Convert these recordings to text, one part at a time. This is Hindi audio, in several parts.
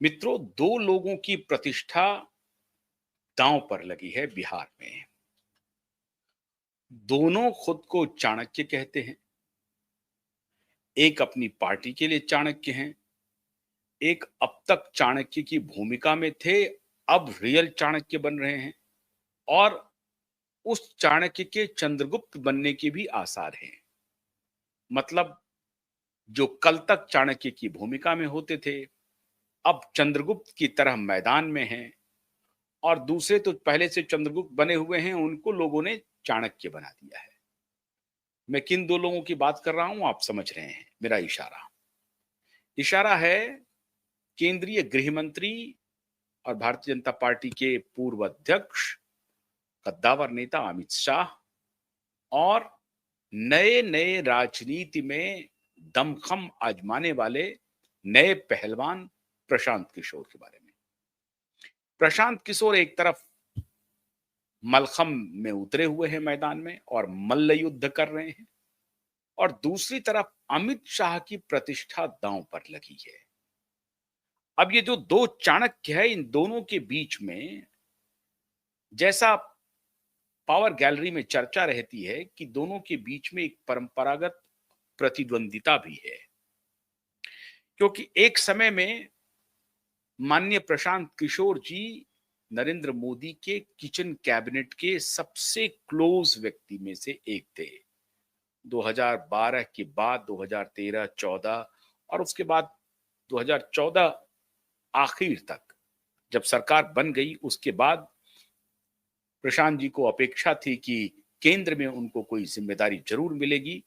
मित्रों, दो लोगों की प्रतिष्ठा दांव पर लगी है बिहार में। दोनों खुद को चाणक्य कहते हैं। एक अपनी पार्टी के लिए चाणक्य हैं। एक अब तक चाणक्य की भूमिका में थे, अब रियल चाणक्य बन रहे हैं। और उस चाणक्य के चंद्रगुप्त बनने के भी आसार हैं। मतलब जो कल तक चाणक्य की भूमिका में होते थे, अब चंद्रगुप्त की तरह मैदान में हैं। और दूसरे तो पहले से चंद्रगुप्त बने हुए हैं, उनको लोगों ने चाणक्य बना दिया है। मैं किन दो लोगों की बात कर रहा हूं, आप समझ रहे हैं। मेरा इशारा इशारा है केंद्रीय गृह मंत्री और भारतीय जनता पार्टी के पूर्व अध्यक्ष, कद्दावर नेता अमित शाह और नए नए राजनीति में दमखम आजमाने वाले नए पहलवान प्रशांत किशोर के बारे में। प्रशांत किशोर एक तरफ मलखम में उतरे हुए हैं मैदान में और मल्ल युद्ध कर रहे हैं, और दूसरी तरफ अमित शाह की प्रतिष्ठा दांव पर लगी है। अब ये जो दो चाणक्य है, इन दोनों के बीच में जैसा पावर गैलरी में चर्चा रहती है कि दोनों के बीच में एक परंपरागत प्रतिद्वंदिता भी है। क्योंकि एक समय में माननीय प्रशांत किशोर जी नरेंद्र मोदी के किचन कैबिनेट के सबसे क्लोज व्यक्ति में से एक थे। 2012 के बाद 2013-14 और उसके बाद 2014 आखिर तक जब सरकार बन गई, उसके बाद प्रशांत जी को अपेक्षा थी कि केंद्र में उनको कोई जिम्मेदारी जरूर मिलेगी।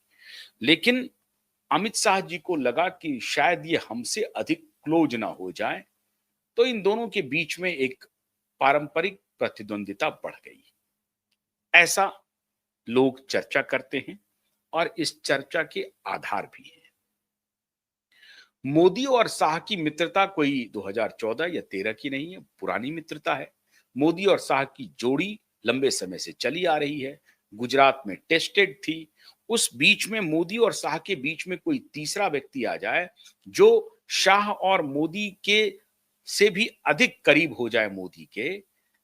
लेकिन अमित शाह जी को लगा कि शायद ये हमसे अधिक क्लोज ना हो जाए, तो इन दोनों के बीच में एक पारंपरिक प्रतिद्वंदिता बढ़ गई। ऐसा लोग चर्चा करते हैं और इस चर्चा के आधार भी हैं। मोदी और शाह की मित्रता कोई 2014 या 13 की नहीं है, पुरानी मित्रता है। मोदी और शाह की जोड़ी लंबे समय से चली आ रही है, गुजरात में टेस्टेड थी। उस बीच में मोदी और शाह के बीच में कोई तीसरा व्यक्ति आ जाए जो शाह और मोदी के से भी अधिक करीब हो जाए मोदी के,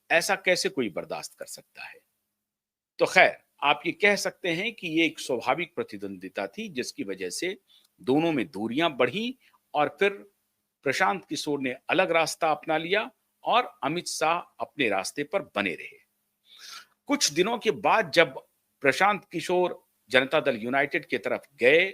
ऐसा कैसे कोई बर्दाश्त कर सकता है। तो खैर, आप ये कह सकते हैं कि ये एक स्वाभाविक प्रतिद्वंदिता थी जिसकी वजह से दोनों में दूरियां बढ़ी, और फिर प्रशांत किशोर ने अलग रास्ता अपना लिया और अमित शाह अपने रास्ते पर बने रहे। कुछ दिनों के बाद जब प्रशांत किशोर जनता दल यूनाइटेड की तरफ गए,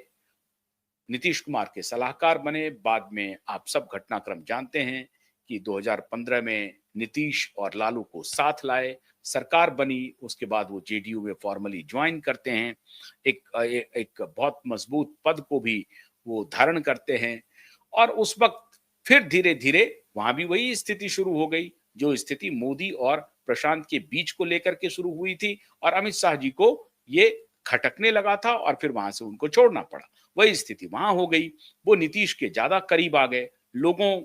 नीतीश कुमार के सलाहकार बने, बाद में आप सब घटनाक्रम जानते हैं कि 2015 में नीतीश और लालू को साथ लाए, सरकार बनी। उसके बाद वो जेडीयू में फॉर्मली ज्वाइन करते हैं, एक बहुत मजबूत पद को भी वो धारण करते हैं। और उस वक्त फिर धीरे धीरे वहां भी वही स्थिति शुरू हो गई, जो स्थिति मोदी और प्रशांत के बीच को लेकर के शुरू हुई थी, और अमित शाह जी को ये खटकने लगा था और फिर वहां से उनको छोड़ना पड़ा। वही स्थिति वहां हो गई। वो नीतीश के ज्यादा करीब आ गए, लोगों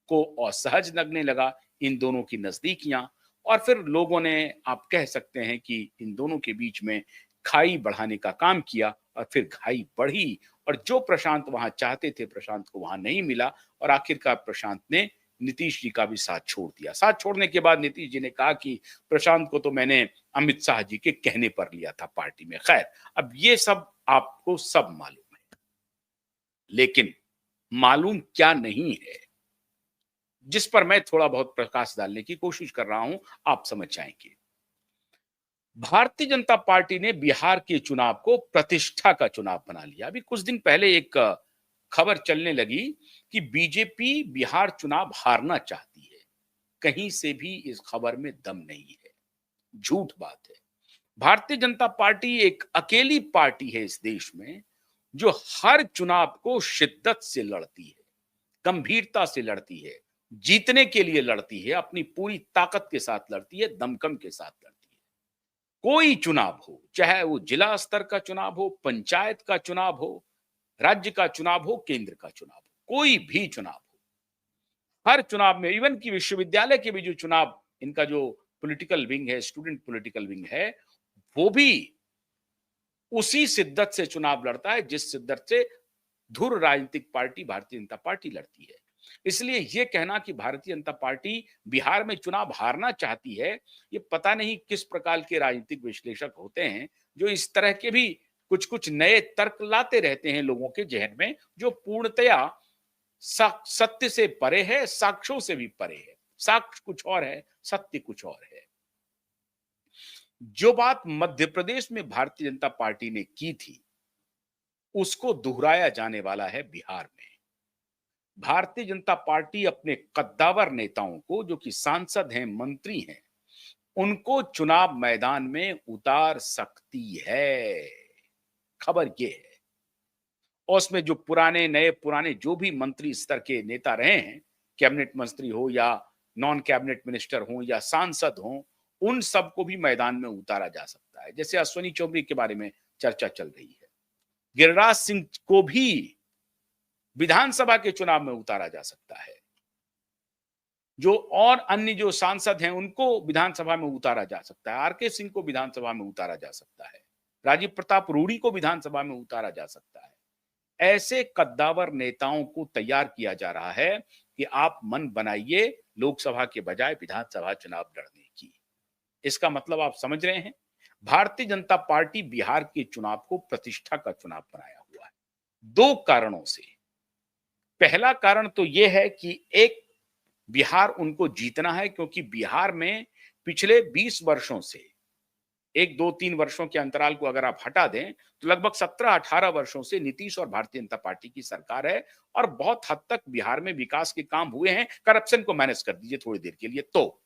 को असहज लगने लगा इन दोनों की नजदीकियां, और फिर लोगों ने, आप कह सकते हैं कि इन दोनों के बीच में खाई बढ़ाने का काम किया, और फिर खाई बढ़ी। और जो प्रशांत वहां चाहते थे, प्रशांत को वहां नहीं मिला, और आखिरकार प्रशांत ने नीतीश जी का भी साथ छोड़ दिया। साथ छोड़ने के बाद नीतीश जी ने कहा कि प्रशांत को तो मैंने अमित शाह जी के कहने पर लिया था पार्टी में। खैर, अब ये सब आपको सब मालूम है, लेकिन मालूम क्या नहीं है, जिस पर मैं थोड़ा बहुत प्रकाश डालने की कोशिश कर रहा हूं, आप समझ जाएंगे। भारतीय जनता पार्टी ने बिहार के चुनाव को प्रतिष्ठा का चुनाव बना लिया। अभी कुछ दिन पहले एक खबर चलने लगी कि बीजेपी बिहार चुनाव हारना चाहती है। कहीं से भी इस खबर में दम नहीं है, झूठ बात है। भारतीय जनता पार्टी एक अकेली पार्टी है इस देश में जो हर चुनाव को शिद्दत से लड़ती है, गंभीरता से लड़ती है, जीतने के लिए लड़ती है, अपनी पूरी ताकत के साथ लड़ती है, दमखम के साथ लड़ती है। कोई चुनाव हो, चाहे वो जिला स्तर का चुनाव हो, पंचायत का चुनाव हो, राज्य का चुनाव हो, केंद्र का चुनाव हो, कोई भी चुनाव हो, हर चुनाव में, इवन की विश्वविद्यालय के भी जो चुनाव, इनका जो पॉलिटिकल विंग है, स्टूडेंट पॉलिटिकल विंग है, वो भी उसी शिद्दत से चुनाव लड़ता है जिस शिद्दत से धुर राजनीतिक पार्टी भारतीय जनता पार्टी लड़ती है। इसलिए ये कहना कि भारतीय जनता पार्टी बिहार में चुनाव हारना चाहती है, ये पता नहीं किस प्रकार के राजनीतिक विश्लेषक होते हैं, जो इस तरह के भी कुछ-कुछ नए तर्क लाते रहते हैं लोगों के ज़हन में, जो पूर्णतया सत्य से परे है, साक्ष्यों से भी परे है। साक्ष्य कुछ और है, सत्य कुछ और है। जो बात मध्य प्रदेश में भारतीय जनता पार्टी ने की थी, उसको दोहराया जाने वाला है बिहार में। भारतीय जनता पार्टी अपने कद्दावर नेताओं को, जो कि सांसद हैं, मंत्री हैं, उनको चुनाव मैदान में उतार सकती है। खबर ये है। और उसमें जो पुराने नए पुराने जो भी मंत्री स्तर के नेता रहे हैं, कैबिनेट मंत्री हो या नॉन कैबिनेट मिनिस्टर हो या सांसद हो, उन सबको भी मैदान में उतारा जा सकता है। जैसे अश्विनी चौधरी के बारे में चर्चा चल रही है, गिरिराज सिंह को भी विधानसभा के चुनाव में उतारा जा सकता है। जो और अन्य जो सांसद हैं, उनको विधानसभा में उतारा जा सकता है। आरके सिंह को विधानसभा में उतारा जा सकता है। राजीव प्रताप रूडी को विधानसभा में उतारा जा सकता है। ऐसे कद्दावर नेताओं को तैयार किया जा रहा है कि आप मन बनाइए लोकसभा के बजाय विधानसभा चुनाव लड़ने की। इसका मतलब आप समझ रहे हैं, भारतीय जनता पार्टी बिहार के चुनाव को प्रतिष्ठा का चुनाव बनाया हुआ है, 2 कारणों से। पहला कारण तो यह है कि एक, बिहार उनको जीतना है, क्योंकि बिहार में पिछले 20 वर्षों से, 1, 2, 3 वर्षों के अंतराल को अगर आप हटा दें, तो लगभग 17-18 वर्षों से नीतीश और भारतीय जनता पार्टी की सरकार है और बहुत हद तक बिहार में विकास के काम हुए हैं। करप्शन को मैनेज कर दीजिए थोड़ी देर के लिए, तो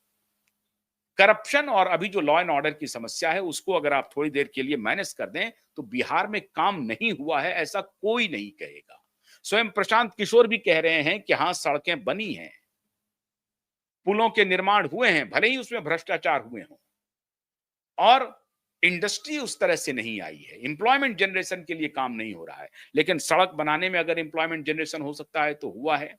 करप्शन और अभी जो लॉ एंड ऑर्डर की समस्या है, उसको अगर आप थोड़ी देर के लिए मैनेज कर दें, तो बिहार में काम नहीं हुआ है ऐसा कोई नहीं कहेगा। स्वयं प्रशांत किशोर भी कह रहे हैं कि हाँ, सड़कें बनी हैं, पुलों के निर्माण हुए हैं, भले ही उसमें भ्रष्टाचार हुए हों, और इंडस्ट्री उस तरह से नहीं आई है, एम्प्लॉयमेंट जनरेशन के लिए काम नहीं हो रहा है, लेकिन सड़क बनाने में अगर एम्प्लॉयमेंट जनरेशन हो सकता है तो हुआ है।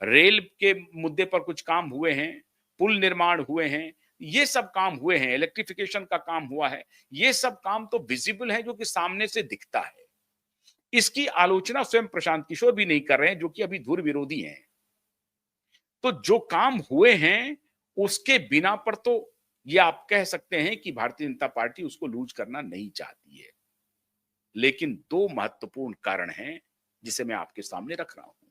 रेल के मुद्दे पर कुछ काम हुए हैं, पुल निर्माण हुए हैं, ये सब काम हुए हैं, इलेक्ट्रिफिकेशन का काम हुआ है, ये सब काम तो विजिबल है, जो कि सामने से दिखता है। इसकी आलोचना स्वयं प्रशांत किशोर भी नहीं कर रहे हैं, जो कि अभी धुर विरोधी हैं। तो जो काम हुए हैं, उसके बिना पर तो ये आप कह सकते हैं कि भारतीय जनता पार्टी उसको लूज करना नहीं चाहती है। लेकिन 2 महत्वपूर्ण कारण हैं, जिसे मैं आपके सामने रख रहा हूं।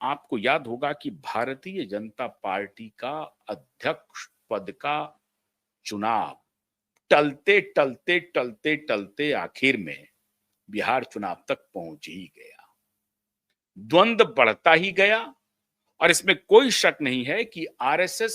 आपको याद होगा कि भारतीय जनता पार्टी का अध्यक्ष पद का चुनाव टलते आखिर में बिहार चुनाव तक पहुंच ही गया। द्वंद्व बढ़ता ही गया और इसमें कोई शक नहीं है कि आरएसएस